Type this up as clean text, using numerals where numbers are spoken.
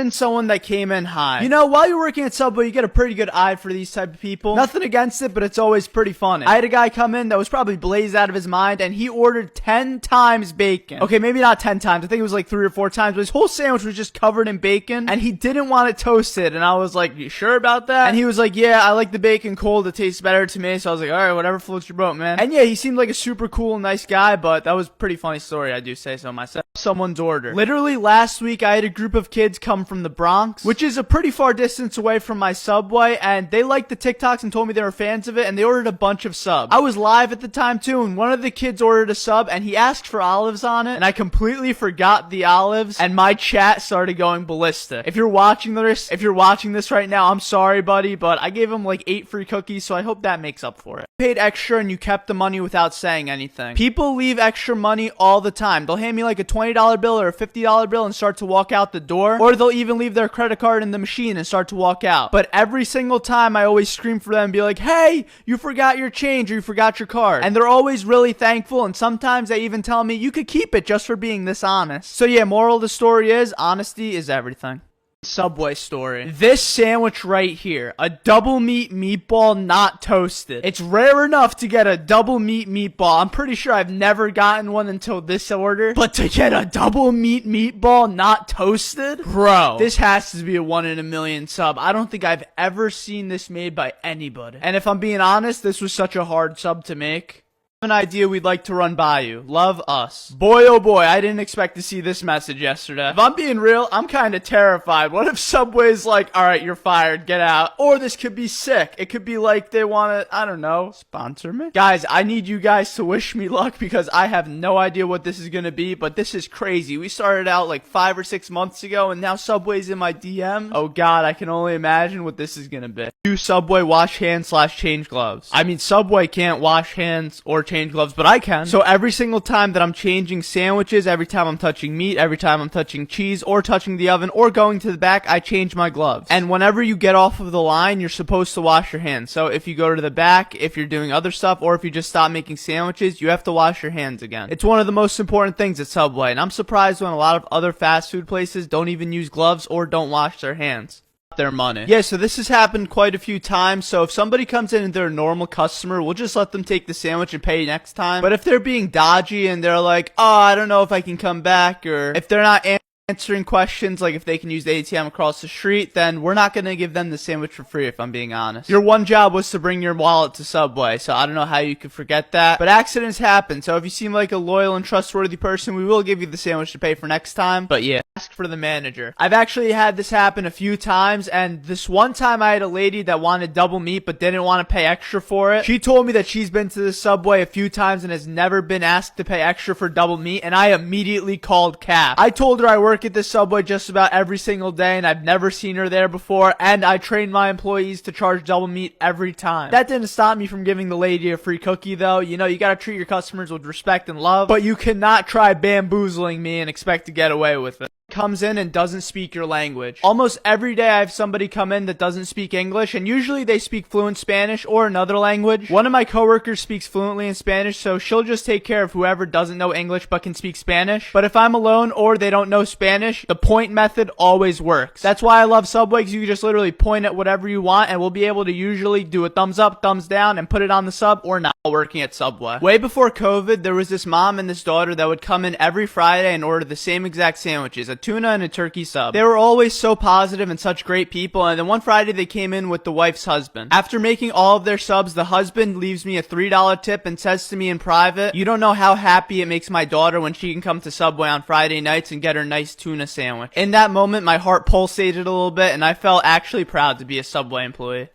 and someone that came in high. You know, while you're working at Subway, you get a pretty good eye for these type of people. Nothing against it, but it's always pretty funny. I had a guy come in that was probably blazed out of his mind, and he ordered 10 times bacon. Okay, maybe not 10 times. I think it was like 3 or 4 times, but his whole sandwich was just covered in bacon, and he didn't want it toasted. And I was like, you sure about that? And he was like, yeah, I like the bacon cold. It tastes better to me. So I was like, all right, whatever floats your boat, man. And yeah, he seemed like a super cool, nice guy, but that was a pretty funny story, I do say so myself. Someone's order. Literally last week, I had a group of kids come from the Bronx, which is a pretty far distance away from my Subway, and they liked the TikToks and told me they were fans of it, and they ordered a bunch of subs. I was live at the time too, and one of the kids ordered a sub, and he asked for olives on it, and I completely forgot the olives, and my chat started going ballistic. If you're watching this right now, I'm sorry, buddy, but I gave him like 8 free cookies, so I hope that makes up for it. You paid extra and you kept the money without saying anything. People leave extra money all the time. They'll hand me like a $20 bill or a $50 bill and start to walk out the door, or they'll even leave their credit card in the machine and start to walk out. But every single time I always scream for them and be like, hey, you forgot your change or you forgot your card. And they're always really thankful, and sometimes they even tell me you could keep it just for being this honest. So yeah, moral of the story is honesty is everything. Subway story. This sandwich right here, a double meat meatball not toasted. It's rare enough to get a double meat meatball. I'm pretty sure I've never gotten one until this order, but to get a double meat meatball not toasted? Bro, this has to be a 1 in a million sub. I don't think I've ever seen this made by anybody. And if I'm being honest, this was such a hard sub to make. An idea we'd like to run by you. Love us. Boy, oh boy, I didn't expect to see this message yesterday. If I'm being real, I'm kind of terrified. What if Subway's like, alright, you're fired, get out? Or this could be sick. It could be like they want to, I don't know, sponsor me? Guys, I need you guys to wish me luck because I have no idea what this is going to be, but this is crazy. We started out like 5 or 6 months ago, and now Subway's in my DM. Oh god, I can only imagine what this is going to be. Do Subway wash hands / change gloves? I mean, Subway can't wash hands or change gloves, but I can. So every single time that I'm changing sandwiches, every time I'm touching meat, every time I'm touching cheese or touching the oven or going to the back, I change my gloves. And whenever you get off of the line, you're supposed to wash your hands. So if you go to the back, if you're doing other stuff, or if you just stop making sandwiches, you have to wash your hands again. It's one of the most important things at Subway, and I'm surprised when a lot of other fast food places don't even use gloves or don't wash their hands. Their money. Yeah, so this has happened quite a few times. So if somebody comes in and they're a normal customer, we'll just let them take the sandwich and pay next time. But if they're being dodgy and they're like, oh, I don't know if I can come back, or if they're not answering questions like if they can use the ATM across the street, then we're not going to give them the sandwich for free, if I'm being honest. Your one job was to bring your wallet to Subway, so I don't know how you could forget that. But accidents happen, so if you seem like a loyal and trustworthy person, we will give you the sandwich to pay for next time. But yeah, ask for the manager. I've actually had this happen a few times, and this one time I had a lady that wanted double meat but didn't want to pay extra for it. She told me that she's been to the Subway a few times and has never been asked to pay extra for double meat, and I immediately called cap. I told her I work at the Subway just about every single day and I've never seen her there before, and I trained my employees to charge double meat every time. That didn't stop me from giving the lady a free cookie though. You know, you gotta treat your customers with respect and love, but you cannot try bamboozling me and expect to get away with it. Comes in and doesn't speak your language. Almost every day I have somebody come in that doesn't speak English, and usually they speak fluent Spanish or another language. One of my coworkers speaks fluently in Spanish, so she'll just take care of whoever doesn't know English but can speak Spanish. But if I'm alone or they don't know Spanish, the point method always works. That's why I love Subway, because you can just literally point at whatever you want and we'll be able to usually do a thumbs up, thumbs down, and put it on the sub or not. Working at Subway. Way before COVID, there was this mom and this daughter that would come in every Friday and order the same exact sandwiches, a tuna and a turkey sub. They were always so positive and such great people, and then one Friday they came in with the wife's husband. After making all of their subs, the husband leaves me a $3 tip and says to me in private, "You don't know how happy it makes my daughter when she can come to Subway on Friday nights and get her nice tuna sandwich." In that moment, my heart pulsated a little bit and I felt actually proud to be a Subway employee.